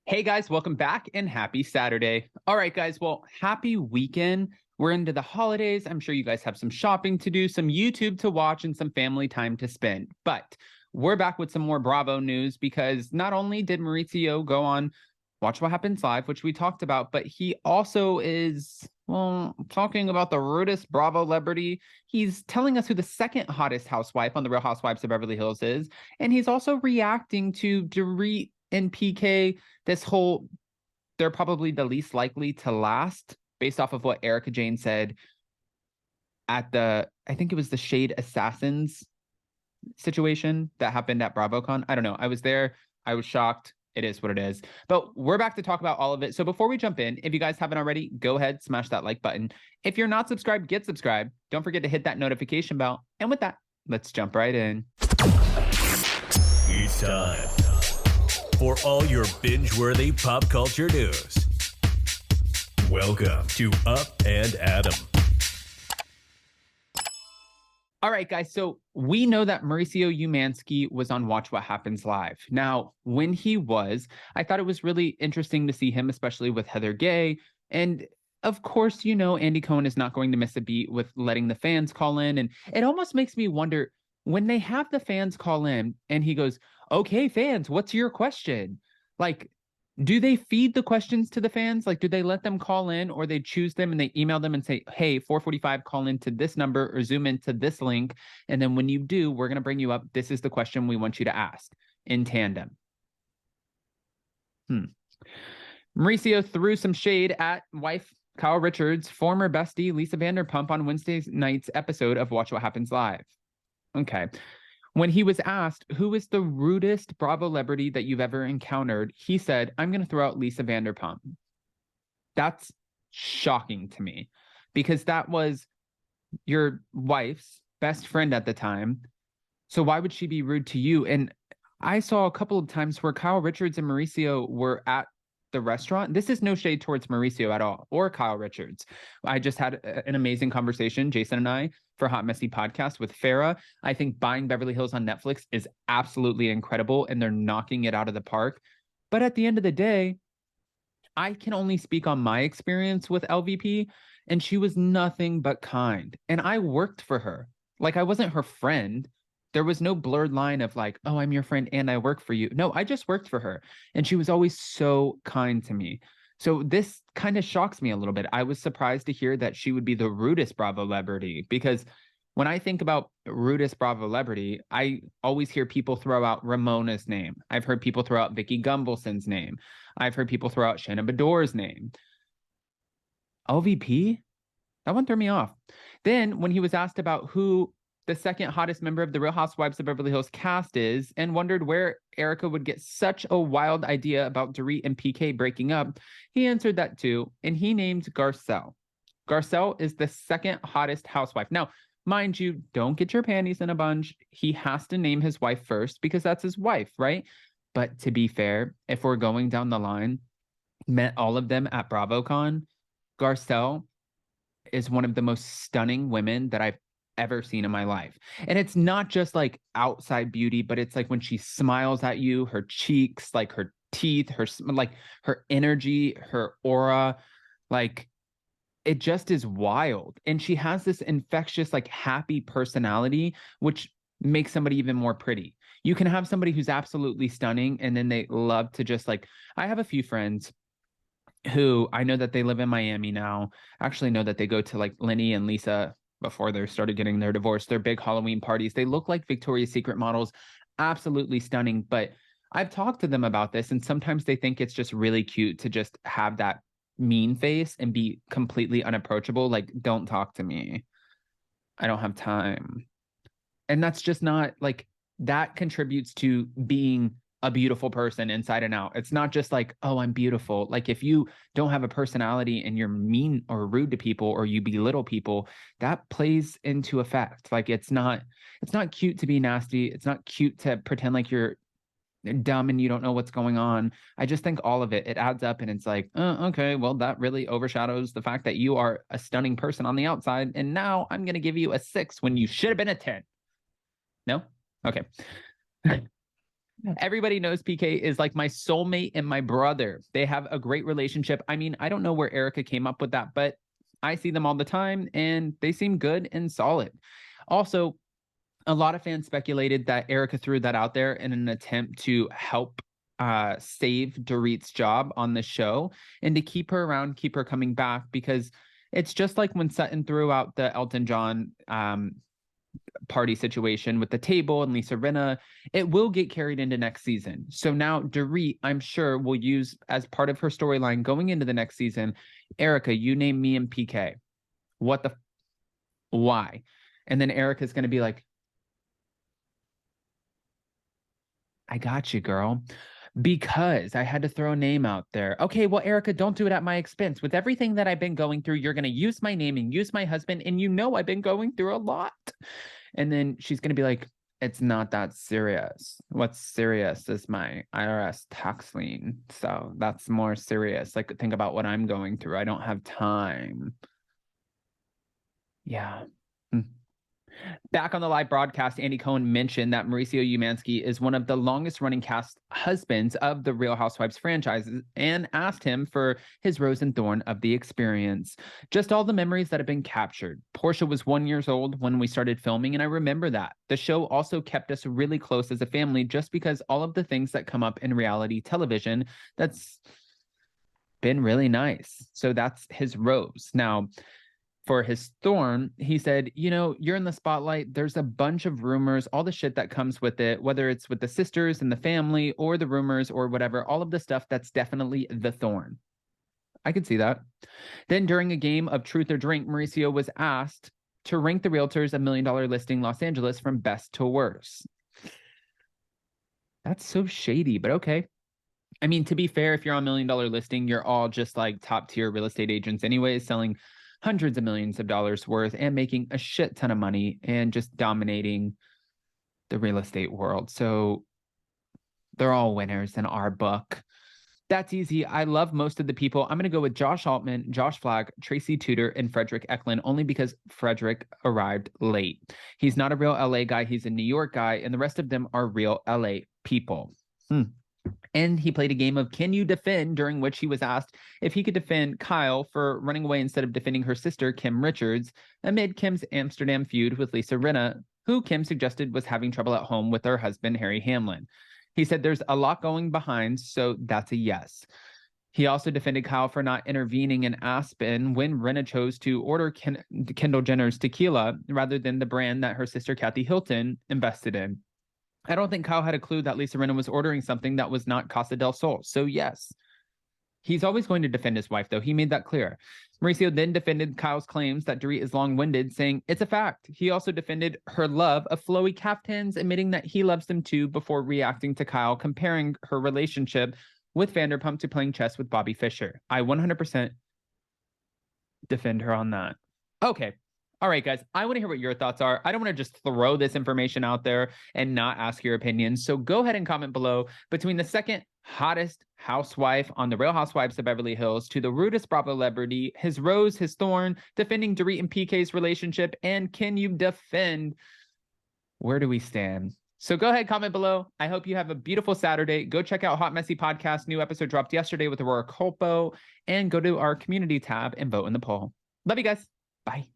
Hey guys, welcome back and happy Saturday. All right, guys, well, happy weekend. We're into the holidays. I'm sure you guys have some shopping to do, some YouTube to watch, and some family time to spend. But we're back with some more Bravo news because not only did Mauricio go on Watch What Happens Live, which we talked about, but he also is, well, talking about the Rudest Bravolebrity. He's telling us who the second hottest housewife on the Real Housewives of Beverly Hills is. And he's also reacting to Dorit and PK, this whole, they're probably the least likely to last based off of what Erica Jane said at I think it was the Shade Assassins situation that happened at BravoCon. I don't know. I was there. I was shocked. It is what it is. But we're back to talk about all of it. So before we jump in, if you guys haven't already, go ahead, smash that like button. If you're not subscribed, get subscribed. Don't forget to hit that notification bell. And with that, let's jump right in. It's time for all your binge-worthy pop culture news. Welcome to Up and Adam. All right, guys. So we know that Mauricio Umansky was on Watch What Happens Live. Now, when he was, I thought it was really interesting to see him, especially with Heather Gay. And of course, you know, Andy Cohen is not going to miss a beat with letting the fans call in. And it almost makes me wonder, when they have the fans call in and he goes, okay, fans, what's your question? Like, do they feed the questions to the fans? Like, do they let them call in, or they choose them and they email them and say, hey, 4:45, call into this number or zoom into this link. And then when you do, we're going to bring you up. This is the question we want you to ask in tandem. Mauricio threw some shade at wife Kyle Richards' former bestie Lisa Vanderpump on Wednesday night's episode of Watch What Happens Live. Okay. When he was asked, who is the rudest Bravolebrity that you've ever encountered, he said, I'm going to throw out Lisa Vanderpump. That's shocking to me because that was your wife's best friend at the time. So why would she be rude to you? And I saw a couple of times where Kyle Richards and Mauricio were at the restaurant. This is no shade towards Mauricio at all, or Kyle Richards. I just had an amazing conversation, Jason and I, for Hot Messy Podcast with Farrah. I think buying Beverly Hills on Netflix is absolutely incredible, and they're knocking it out of the park. But at the end of the day, I can only speak on my experience with LVP, and she was nothing but kind. And I worked for her. Like, I wasn't her friend. There was no blurred line of like, oh, I'm your friend and I work for you. No, I just worked for her. And she was always so kind to me. So this kind of shocks me a little bit. I was surprised to hear that she would be the rudest Bravolebrity, because when I think about rudest Bravolebrity, I always hear people throw out Ramona's name. I've heard people throw out Vicky Gunvalson's name. I've heard people throw out Shannon Bedore's name. LVP? That one threw me off. Then when he was asked about who the second hottest member of the Real Housewives of Beverly Hills cast is, and wondered where Erica would get such a wild idea about Dorit and PK breaking up, he answered that too, and he named Garcelle. Garcelle is the second hottest housewife. Now, mind you, don't get your panties in a bunch. He has to name his wife first because that's his wife, right? But to be fair, if we're going down the line, met all of them at BravoCon, Garcelle is one of the most stunning women that I've ever seen in my life. And it's not just like outside beauty, but it's like when she smiles at you, her cheeks, like her teeth, like her energy, her aura, like it just is wild. And she has this infectious, like happy personality, which makes somebody even more pretty. You can have somebody who's absolutely stunning and then they love to just like, I have a few friends who I know that they live in Miami now. I actually know that they go to like Lenny and Lisa before they started getting their divorce, their big Halloween parties. They look like Victoria's Secret models, absolutely stunning. But I've talked to them about this, and sometimes they think it's just really cute to just have that mean face and be completely unapproachable. Like, don't talk to me. I don't have time. And that's just not like, that contributes to being a beautiful person inside and out. It's not just like, oh, I'm beautiful. Like if you don't have a personality and you're mean or rude to people or you belittle people, that plays into effect. Like it's not cute to be nasty. It's not cute to pretend like you're dumb and you don't know what's going on. I just think all of it adds up, and it's like, okay, well, that really overshadows the fact that you are a stunning person on the outside. And now I'm going to give you a 6 when you should have been a 10. No? Okay. Everybody knows PK is like my soulmate and my brother. They have a great relationship. I mean, I don't know where Erica came up with that, but I see them all the time and they seem good and solid. Also, a lot of fans speculated that Erica threw that out there in an attempt to help save Dorit's job on the show and to keep her around, keep her coming back, because it's just like when Sutton threw out the Elton John party situation with the table and Lisa Rinna. It will get carried into next season. So now Dorit, I'm sure, will use as part of her storyline going into the next season, Erica, you name me and PK. What the why? And then Erica's going to be like, I got you, girl. Because I had to throw a name out there. Okay, well, Erica, don't do it at my expense. With everything that I've been going through, you're going to use my name and use my husband. And you know I've been going through a lot. And then she's going to be like, it's not that serious. What's serious is my IRS tax lien. So that's more serious. Like, think about what I'm going through. I don't have time. Yeah. Back on the live broadcast, Andy Cohen mentioned that Mauricio Umansky is one of the longest running cast husbands of the Real Housewives franchises and asked him for his rose and thorn of the experience. Just all the memories that have been captured. Portia was 1 year old when we started filming, and I remember that. The show also kept us really close as a family just because all of the things that come up in reality television, that's been really nice. So that's his rose. Now, for his thorn, he said, you know, you're in the spotlight. There's a bunch of rumors, all the shit that comes with it, whether it's with the sisters and the family or the rumors or whatever, all of the stuff, that's definitely the thorn. I could see that. Then during a game of Truth or Drink, Mauricio was asked to rank the realtors $1 million listing Los Angeles from best to worst. That's so shady, but okay. I mean, to be fair, if you're on $1 million listing, you're all just like top tier real estate agents anyways, selling hundreds of millions of dollars worth and making a shit ton of money and just dominating the real estate world. So they're all winners in our book. That's easy. I love most of the people. I'm going to go with Josh Altman, Josh Flagg, Tracy Tudor, and Frederick Eklund, only because Frederick arrived late. He's not a real LA guy. He's a New York guy, and the rest of them are real LA people. And he played a game of Can You Defend, during which he was asked if he could defend Kyle for running away instead of defending her sister, Kim Richards, amid Kim's Amsterdam feud with Lisa Rinna, who Kim suggested was having trouble at home with her husband, Harry Hamlin. He said there's a lot going behind, so that's a yes. He also defended Kyle for not intervening in Aspen when Rinna chose to order Kendall Jenner's tequila rather than the brand that her sister Kathy Hilton invested in. I don't think Kyle had a clue that Lisa Rinna was ordering something that was not Casa del Sol. So yes, he's always going to defend his wife, though. He made that clear. Mauricio then defended Kyle's claims that Dorit is long-winded, saying it's a fact. He also defended her love of flowy caftans, admitting that he loves them too, before reacting to Kyle, comparing her relationship with Vanderpump to playing chess with Bobby Fischer. I 100% defend her on that. Okay. All right, guys, I want to hear what your thoughts are. I don't want to just throw this information out there and not ask your opinions. So go ahead and comment below between the second hottest housewife on the Real Housewives of Beverly Hills to the rudest Bravolebrity, his rose, his thorn, defending Dorit and PK's relationship, and can you defend? Where do we stand? So go ahead, comment below. I hope you have a beautiful Saturday. Go check out Hot Messy Podcast. New episode dropped yesterday with Aurora Colpo, and go to our community tab and vote in the poll. Love you guys. Bye.